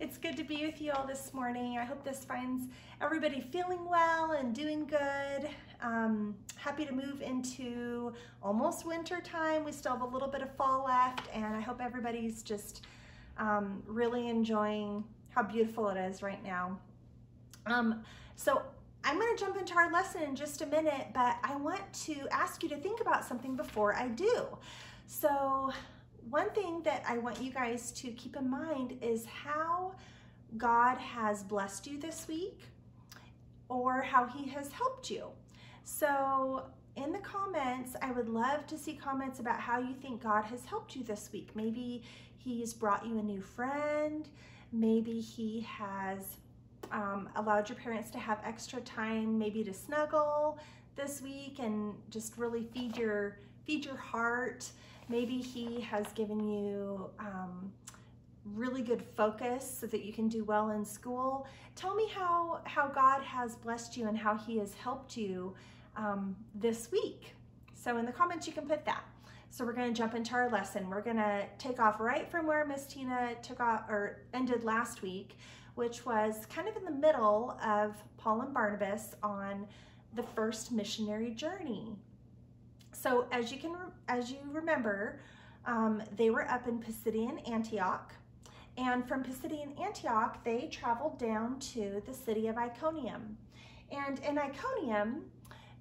It's good to be with you all this morning. I hope this finds everybody feeling well and doing good. Happy to move into almost winter time. We still have a little bit of fall left, and I hope everybody's just really enjoying how beautiful it is right now. So I'm going to jump into our lesson in just a minute, but I want to ask you to think about something before I do. So one thing that I want you guys to keep in mind is how God has blessed you this week or how he has helped you. So in the comments, I would love to see comments about how you think God has helped you this week. Maybe he's brought you a new friend. Maybe he has allowed your parents to have extra time, maybe to snuggle this week and just really feed your heart. Maybe he has given you really good focus so that you can do well in school. Tell me how God has blessed you and how he has helped you this week. So in the comments you can put that. So we're going to jump into our lesson. We're going to take off right from where Miss Tina took off or ended last week, which was kind of in the middle of Paul and Barnabas on the first missionary journey. So as you remember, they were up in Pisidian Antioch, and from Pisidian Antioch, they traveled down to the city of Iconium. And in Iconium,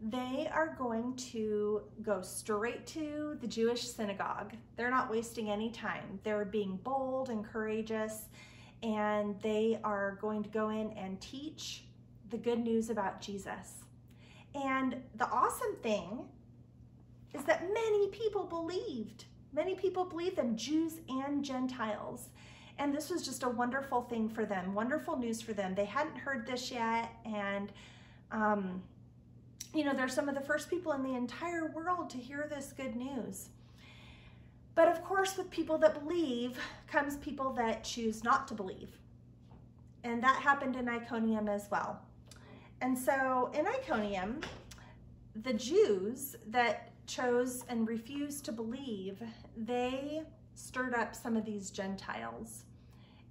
they are going to go straight to the Jewish synagogue. They're not wasting any time. They're being bold and courageous, and they are going to go in and teach the good news about Jesus. And the awesome thing is that many people believed. Many people believed them, Jews and Gentiles. And this was just a wonderful thing for them, wonderful news for them. They hadn't heard this yet, and you know, they're some of the first people in the entire world to hear this good news. But of course, with people that believe comes people that choose not to believe. And that happened in Iconium as well. And so in Iconium, the Jews that chose and refused to believe, they stirred up some of these Gentiles,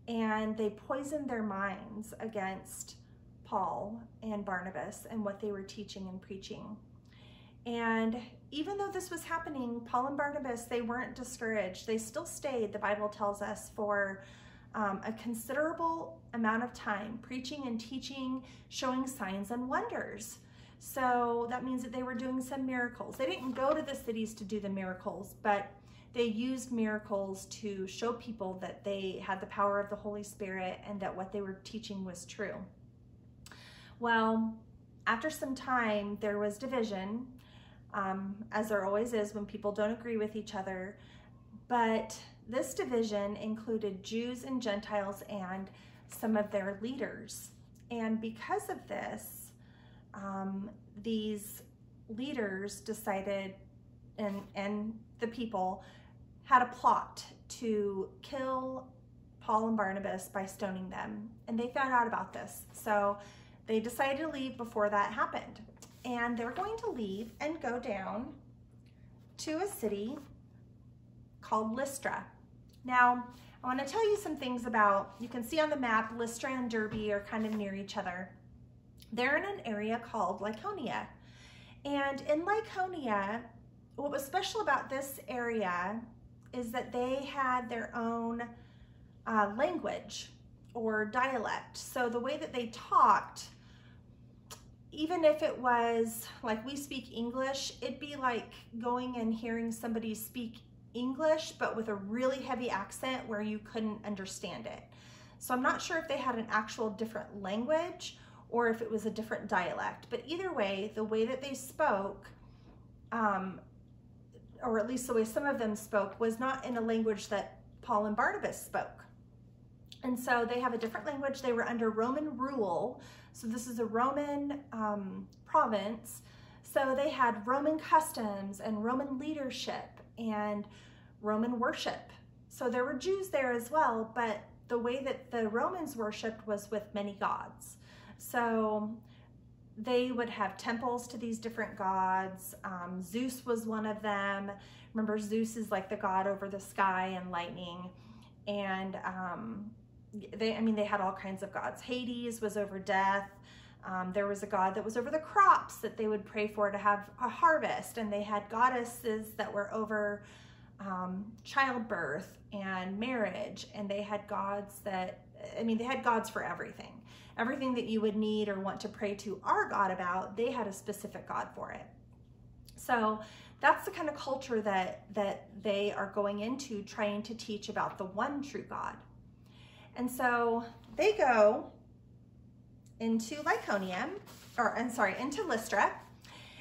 and they poisoned their minds against Paul and Barnabas and what they were teaching and preaching. And even though this was happening, Paul and Barnabas, they weren't discouraged. They still stayed, the Bible tells us, for a considerable amount of time, preaching and teaching, showing signs and wonders. So that means that they were doing some miracles. They didn't go to the cities to do the miracles, but they used miracles to show people that they had the power of the Holy Spirit and that what they were teaching was true. Well, after some time, there was division, as there always is when people don't agree with each other. But this division included Jews and Gentiles and some of their leaders. And because of this, these leaders decided, and the people had a plot to kill Paul and Barnabas by stoning them. And they found out about this. So they decided to leave before that happened. And they were going to leave and go down to a city called Lystra. Now, I want to tell you some things about, you can see on the map, Lystra and Derbe are kind of near each other. They're in an area called Lycaonia. And in Lycaonia, what was special about this area is that they had their own language or dialect. So the way that they talked, even if it was like we speak English, it'd be like going and hearing somebody speak English, but with a really heavy accent where you couldn't understand it. So I'm not sure if they had an actual different language or if it was a different dialect. But either way, the way that they spoke, or at least the way some of them spoke, was not in a language that Paul and Barnabas spoke. And so they have a different language. They were under Roman rule. So this is a Roman province. So they had Roman customs and Roman leadership and Roman worship. So there were Jews there as well, but the way that the Romans worshiped was with many gods. So they would have temples to these different gods. Zeus was one of them. Remember, Zeus is like the god over the sky and lightning. And they had all kinds of gods. Hades was over death. There was a god that was over the crops that they would pray for to have a harvest. And they had goddesses that were over childbirth and marriage. And they had gods that, they had gods for everything. Everything that you would need or want to pray to our God about, they had a specific God for it. So that's the kind of culture that they are going into, trying to teach about the one true God. And so they go into into Lystra.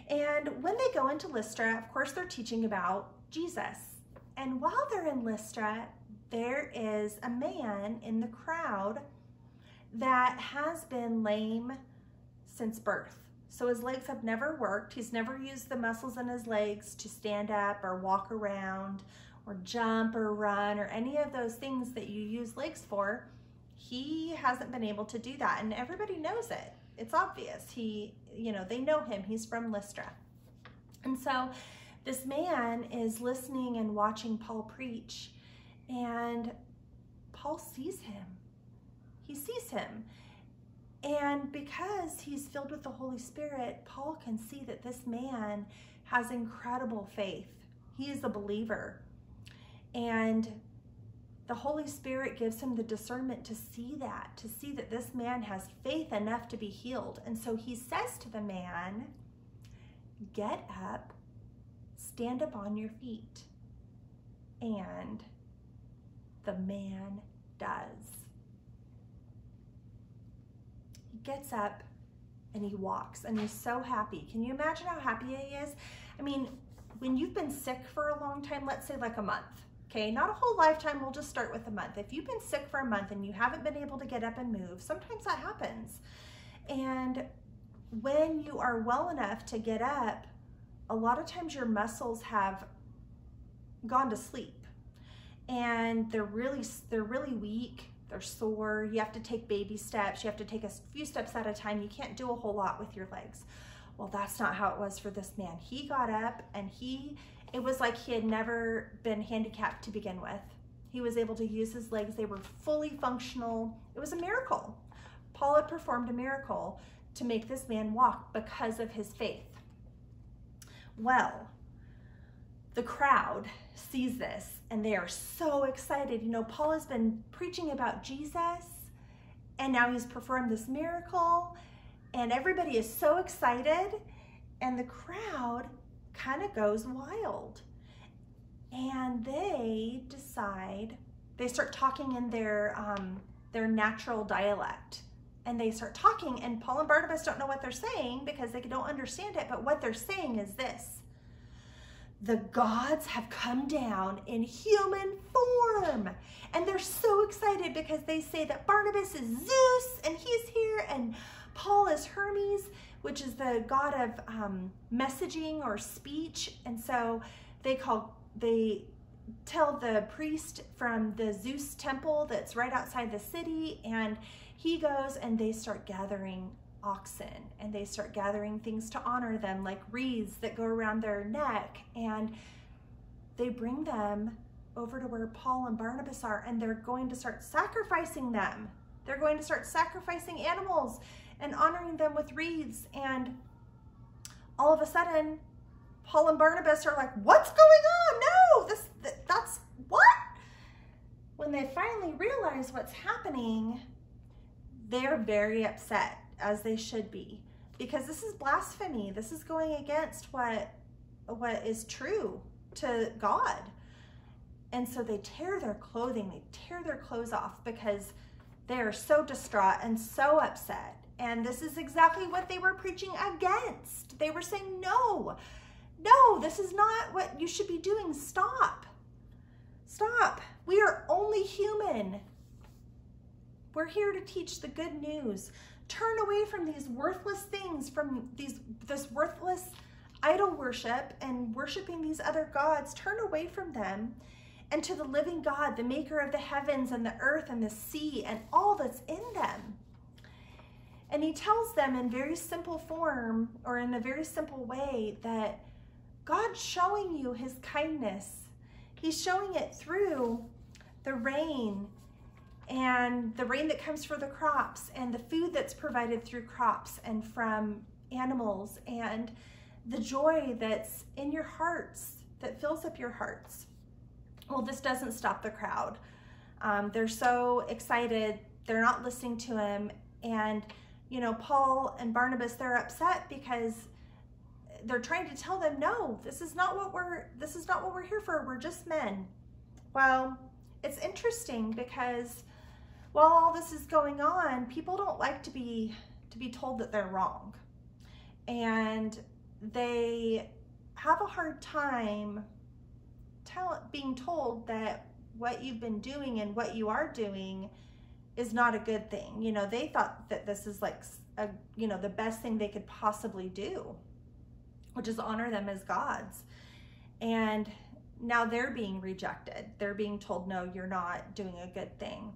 And when they go into Lystra, of course, they're teaching about Jesus. And while they're in Lystra, there is a man in the crowd that has been lame since birth. So his legs have never worked. He's never used the muscles in his legs to stand up or walk around or jump or run or any of those things that you use legs for. He hasn't been able to do that, and everybody knows it. It's obvious. They know him. He's from Lystra. And so this man is listening and watching Paul preach, and Paul sees him. He sees him. And because he's filled with the Holy Spirit, Paul can see that this man has incredible faith. He is a believer. And the Holy Spirit gives him the discernment to see that this man has faith enough to be healed. And so he says to the man, "Get up, stand up on your feet." And the man does. He gets up and he walks, and he's so happy. Can you imagine how happy he is? When you've been sick for a long time, let's say like a month, okay, not a whole lifetime, we'll just start with a month. If you've been sick for a month and you haven't been able to get up and move, sometimes that happens. And when you are well enough to get up, a lot of times your muscles have gone to sleep and they're really weak, they're sore. You have to take baby steps. You have to take a few steps at a time. You can't do a whole lot with your legs. Well, that's not how it was for this man. He got up and it was like he had never been handicapped to begin with. He was able to use his legs. They were fully functional. It was a miracle. Paul had performed a miracle to make this man walk because of his faith. Well, the crowd sees this and they are so excited. Paul has been preaching about Jesus and now he's performed this miracle and everybody is so excited, and the crowd kind of goes wild. And they start talking in their natural dialect. And they start talking, and Paul and Barnabas don't know what they're saying because they don't understand it, but what they're saying is this: the gods have come down in human form. And they're so excited because they say that Barnabas is Zeus and he's here, and Paul is Hermes, which is the god of messaging or speech. And so they tell the priest from the Zeus temple that's right outside the city, and he goes and they start gathering oxen and they start gathering things to honor them, like wreaths that go around their neck, and they bring them over to where Paul and Barnabas are, and they're going to start sacrificing them. They're going to start sacrificing animals and honoring them with wreaths. And all of a sudden, Paul and Barnabas are like, "What's going on? No, that's what?" When they finally realize what's happening, they're very upset, as they should be, because this is blasphemy. This is going against what is true to God. And so they tear their clothing, they tear their clothes off because they are so distraught and so upset. And this is exactly what they were preaching against. They were saying, no, this is not what you should be doing. Stop. We are only human. We're here to teach the good news. Turn away from these worthless things, from this worthless idol worship and worshiping these other gods. Turn away from them and to the living God, the maker of the heavens and the earth and the sea and all that's in them. And he tells them in very simple form, or in a very simple way, that God's showing you his kindness. He's showing it through the rain and the rain that comes for the crops, and the food that's provided through crops and from animals, and the joy that's in your hearts, that fills up your hearts. Well, this doesn't stop the crowd. They're so excited, they're not listening to him. And, you know, Paul and Barnabas, they're upset because they're trying to tell them, no, this is not what we're here for. We're just men. Well, it's interesting because while all this is going on, people don't like to be told that they're wrong. And they have a hard time being told that what you've been doing and what you are doing is not a good thing. You know, they thought that this is like, the best thing they could possibly do, which is honor them as gods. And now they're being rejected. They're being told, no, you're not doing a good thing.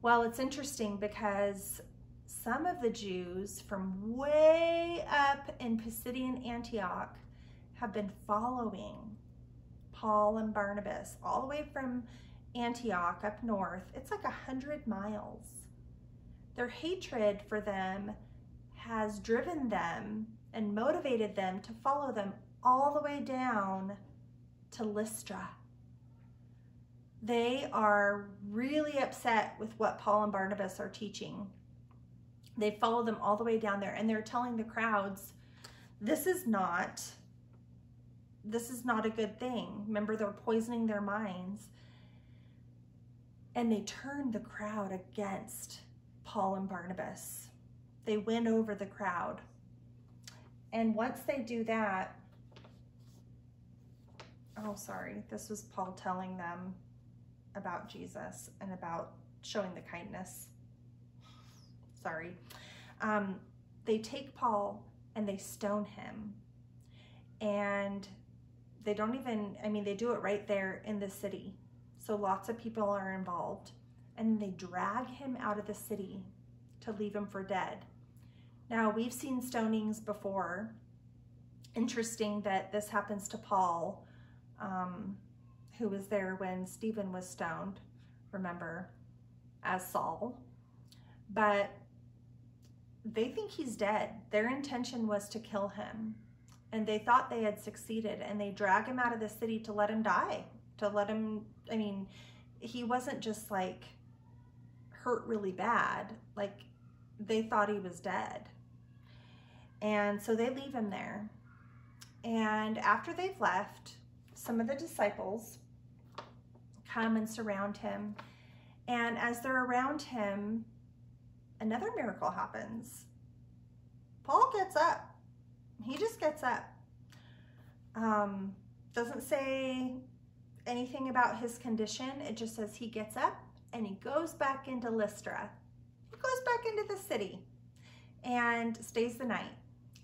Well, it's interesting because some of the Jews from way up in Pisidian Antioch have been following Paul and Barnabas all the way from Antioch up north. It's like 100 miles. Their hatred for them has driven them and motivated them to follow them all the way down to Lystra. They are really upset with what Paul and Barnabas are teaching. They follow them all the way down there, and they're telling the crowds, this is not a good thing. Remember, they're poisoning their minds. And they turn the crowd against Paul and Barnabas. They win over the crowd. And once they do that, this was Paul telling them about Jesus and about showing the kindness. They take Paul and they stone him. And they don't even, they do it right there in the city. So lots of people are involved. And they drag him out of the city to leave him for dead. Now, we've seen stonings before. Interesting that this happens to Paul, who was there when Stephen was stoned, remember, as Saul. But they think he's dead. Their intention was to kill him. And they thought they had succeeded, and they drag him out of the city to let him die, to let him, he wasn't just like hurt really bad, like they thought he was dead. And so they leave him there. And after they've left, some of the disciples come and surround him. And as they're around him, another miracle happens. Paul gets up. He just gets up. Doesn't say anything about his condition. It just says he gets up and he goes back into Lystra. He goes back into the city and stays the night.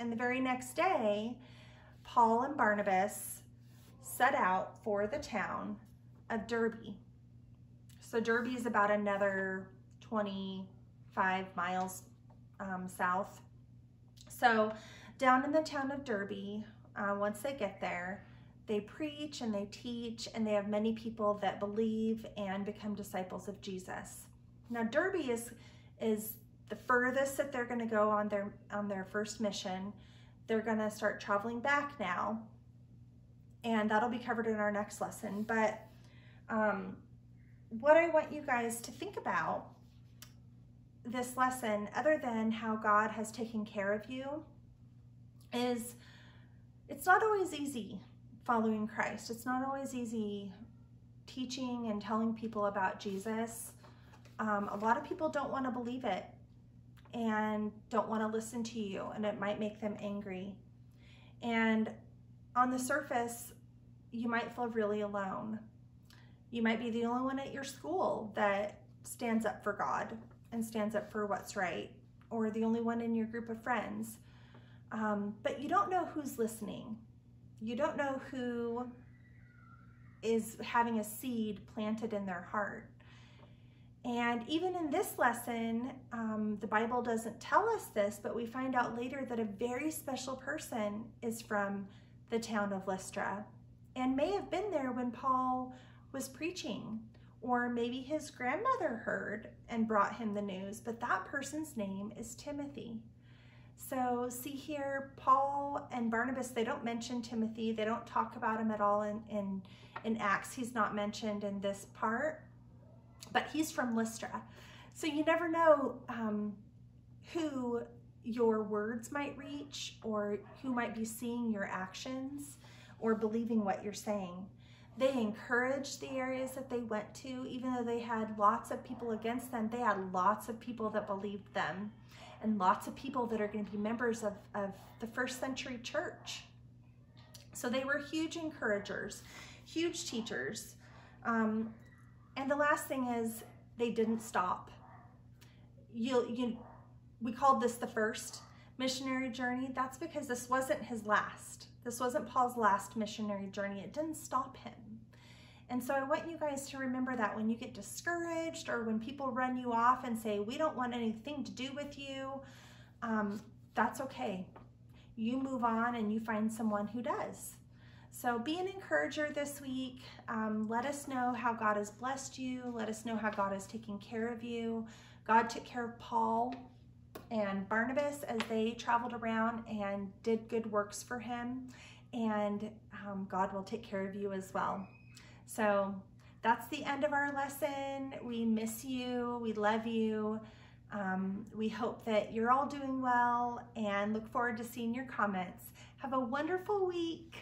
And the very next day, Paul and Barnabas set out for the town of Derbe. So Derbe is about another 25 miles south. So down in the town of Derbe, once they get there, they preach and they teach, and they have many people that believe and become disciples of Jesus. Now Derbe is the furthest that they're going to go on their first mission. They're going to start traveling back now, and that'll be covered in our next lesson. But what I want you guys to think about this lesson, other than how God has taken care of you, is it's not always easy following Christ. It's not always easy teaching and telling people about Jesus. A lot of people don't want to believe it and don't want to listen to you, and it might make them angry. And on the surface, you might feel really alone. You might be the only one at your school that stands up for God and stands up for what's right, or the only one in your group of friends. But you don't know who's listening. You don't know who is having a seed planted in their heart. And even in this lesson, the Bible doesn't tell us this, but we find out later that a very special person is from the town of Lystra and may have been there when Paul was preaching, or maybe his grandmother heard and brought him the news, but that person's name is Timothy. So see here, Paul and Barnabas, they don't mention Timothy. They don't talk about him at all in Acts. He's not mentioned in this part, but he's from Lystra. So you never know who your words might reach, or who might be seeing your actions or believing what you're saying. They encouraged the areas that they went to. Even though they had lots of people against them, they had lots of people that believed them, and lots of people that are going to be members of the first century church. So they were huge encouragers, huge teachers. And the last thing is, they didn't stop. We called this the first missionary journey. That's because this wasn't his last. This wasn't Paul's last missionary journey. It didn't stop him. And so I want you guys to remember that when you get discouraged, or when people run you off and say, we don't want anything to do with you, that's okay. You move on and you find someone who does. So be an encourager this week. Let us know how God has blessed you. Let us know how God is taking care of you. God took care of Paul and Barnabas as they traveled around and did good works for him. And God will take care of you as well. So that's the end of our lesson. We miss you. We love you. We hope that you're all doing well, and look forward to seeing your comments. Have a wonderful week.